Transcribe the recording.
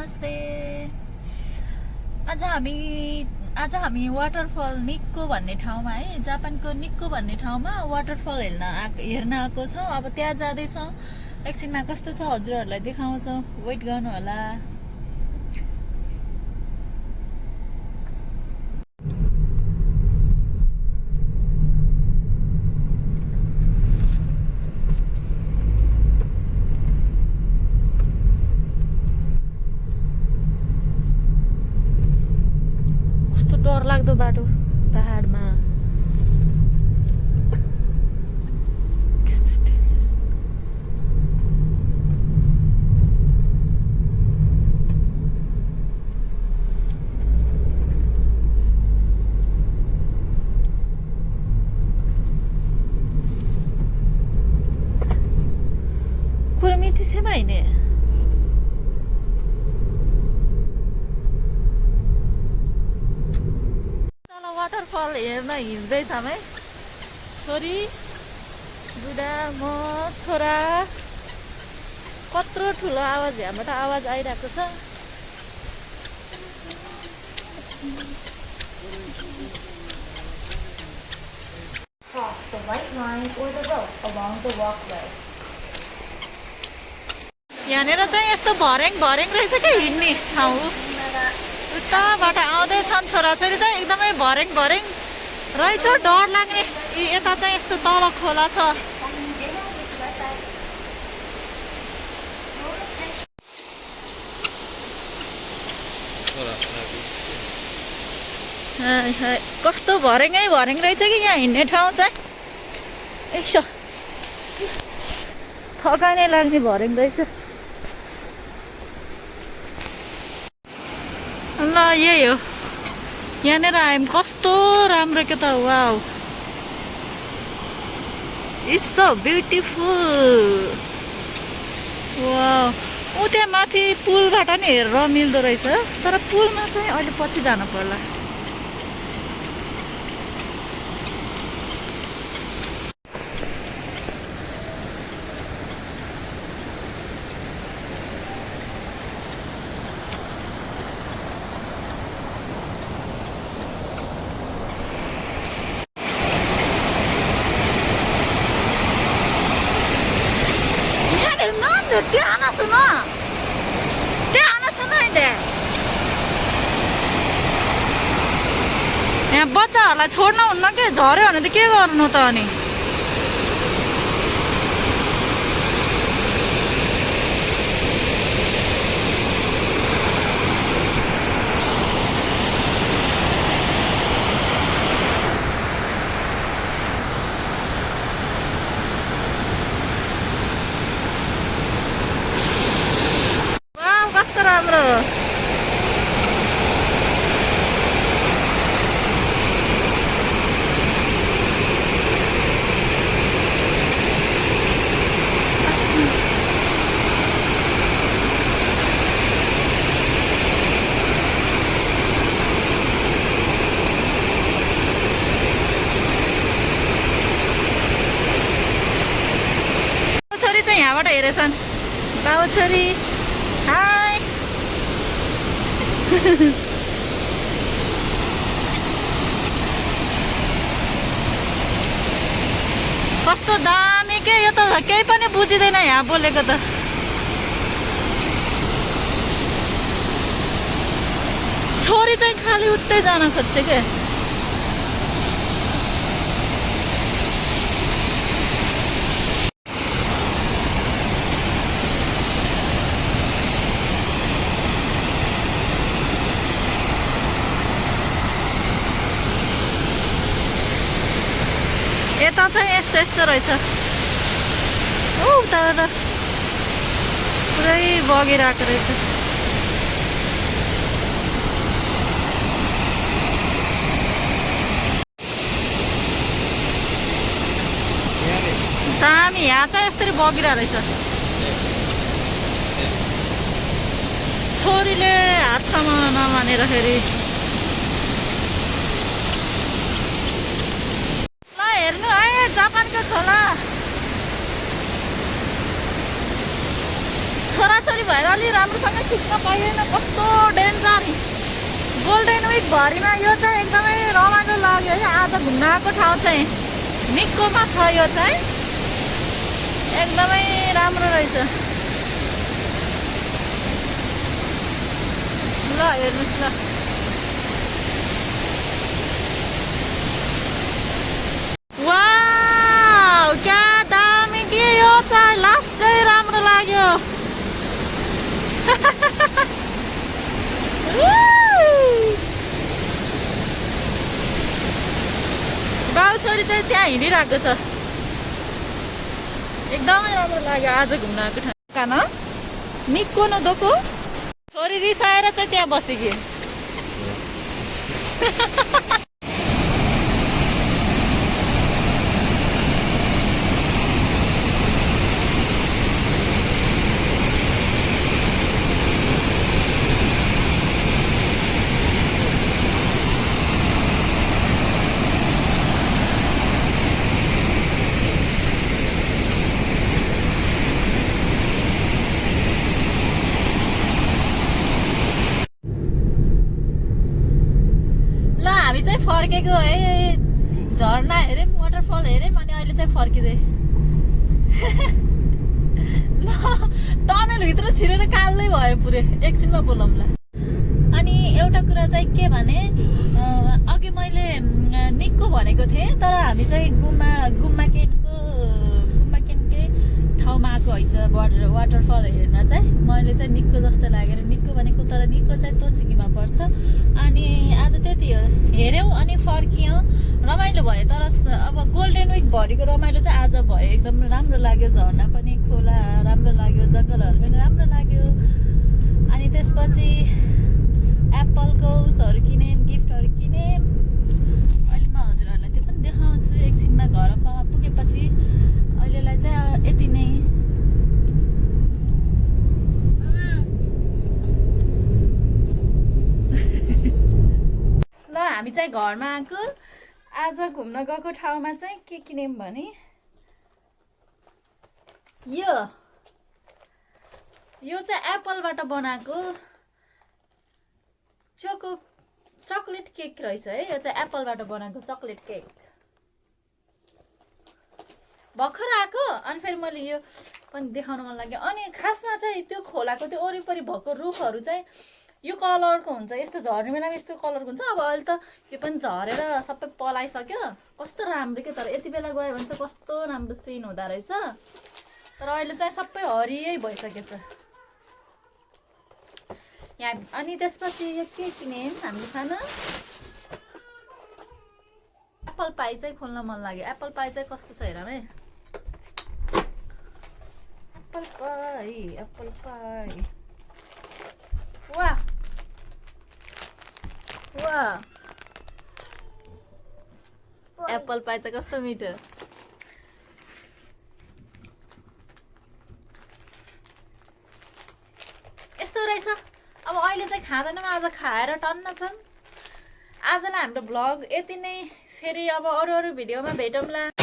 नमस्ते। आज हामी वाटरफल निक्को भन्ने ठाउँमा है, जापानको निक्को भन्ने ठाउँमा वाटरफल हेर्न आएको छौँ। अब त्यहाँ जाँदैछौँ। एकछिनमा कस्तो छ हजुरहरूलाई देखाउँछौँ, वेट गर्नु होला। डर लाग्दो बाटो पहाडमा। कुरमिती से माइने वाटरफल हेर्न हिँड्दैछौँ है। छोरी बुढा म छोरा। कत्रो ठुलो आवाज, यहाँबाट आवाज आइरहेको छ। Cross the white line or the rope along the walkway. यहाँनिर चाहिँ यस्तो भर्याङ रहेछ क्या हिँड्ने ठाउँ। उताबाट आउँदैछन् छोराछोरी चाहिँ एकदमै भर्याङ रहेछ, डर लाग्ने। यता चाहिँ यस्तो तल खोला छ। कस्तो भर्याङ रहेछ कि यहाँ हिँड्ने ठाउँ चाहिँ। यसो थकाइ नै लाग्ने भर्याङ रहेछ। ल यही हो, यहाँनिर आयौँ। कस्तो राम्रो के त, wow it's so beautiful. Wow, ऊ त्यहाँ माथि पुलबाट नि हेरेर मिल्दो रहेछ, तर पुलमा चाहिँ अहिले पछि जानु पर्ला। यहाँ बच्चाहरूलाई छोड्न हुन्न के, झऱ्यो भने त के गर्नु त अनि। वाउ कस्तो राम्रो। यहाँबाट हेरेछन् बाबु छोरी। हाई कस्तो दामी के, यो त केही पनि बुझिँदैन यहाँ बोलेको त। छोरी चाहिँ खालि उतै जान खोज्छ के। यता चाहिँ यस्तो रहेछ। उता पुरै बगिरहेको रहेछ। दामी, यहाँ चाहिँ यसरी बगिरहेको रहेछ। छोरीले हात समाउन नमानेर फेरि हेर्नु है जापानको खोला। छोराछोरी नेपाली भएर अलि राम्रोसँग खिच्न पाइएन कस्तो डेन्जर गोल्डन विक भरिमा यो चाहिँ एकदमै रमाइलो लाग्यो है आज घुम्न आएको ठाउँ चाहिँ निक्कोमा छ यो चाहिँ एकदमै राम्रो रहेछ ल हेर्नुहोस् ल वाउ क्या दामी के यो चाहिँ लास्टै राम्रो लाग्यो बाउ छोरी चाहिँ त्यहाँ हिँडिरहेको छ एकदमै राम्रो लाग्यो आज घुम्न आएको ठाउँ कान निक्को न दोको छोरी रिसाएर चाहिँ त्यहाँ बसेकी फर्केको है झर्ना हेऱ्यौँ वाटरफल हेऱ्यौँ अनि अहिले चाहिँ फर्किँदै ल टनलभित्र छिरेर कालै भयो पुरै एकछिनमा बोलाउँला अनि एउटा कुरा चाहिँ के भने अघि मैले निक्को भनेको थिएँ तर हामी चाहिँ गुम्मा केनकै ठाउँमा आएको हैछ वाटरफल हेर्न चाहिँ मैले चाहिँ निक्को जस्तो लागेर निक्को भनेको तर निक्को चाहिँ तोचिकीमा पर्छ अनि आज त्यति हो हेऱ्यौँ अनि फर्कियौँ रमाइलो भयो तर अब गोल्डन विक भरिको रमाइलो चाहिँ आज भयो एकदम राम्रो लाग्यो झर्ना पनि खोला राम्रो लाग्यो जङ्गलहरू पनि राम्रो लाग्यो अनि त्यसपछि एप्पलको उसहरू किनेँ गिफ्टहरू किनेँ अहिले म हजुरहरूलाई त्यो पनि देखाउँछु एकछिनमा घर पुगेपछि अहिलेलाई चाहिँ यति नै ल हामी चाहिँ घरमा आएको आज घुम्न गएको ठाउँमा चाहिँ के किन्यौँ भने यो चाहिँ एप्पलबाट बनाएको चकलेट केक रहेछ है यो चाहिँ एप्पलबाट बनाएको चकलेट केक भर्खर आएको अनि फेरि मैले यो पनि देखाउन मन लाग्यो अनि खासमा चाहिँ त्यो खोलाको त्यो वरिपरि भएको रुखहरू चाहिँ यो कलरको हुन्छ यस्तो झर्ने बेलामा यस्तो कलरको हुन्छ अब अहिले त यो पनि झरेर सबै पलाइसक्यो कस्तो राम्रो के तर यति बेला गयो भने चाहिँ कस्तो राम्रो सिन हुँदो रहेछ तर अहिले चाहिँ सबै हरियै भइसकेछ यहाँ अनि त्यसपछि यो के किन्यौँ हामीले खाना एप्पल पाई चाहिँ खोल्न मन लाग्यो एप्पल पाई चाहिँ कस्तो छ हेरौँ है एप्पल पाई वाह एप्पल पाई चाहिँ कस्तो मिठो यस्तो रहेछ अब अहिले चाहिँ खाँदैनौँ आज खाएर टन्न छन् आजलाई हाम्रो भ्लग यति नै फेरि अब अरू भिडियोमा भेटौँला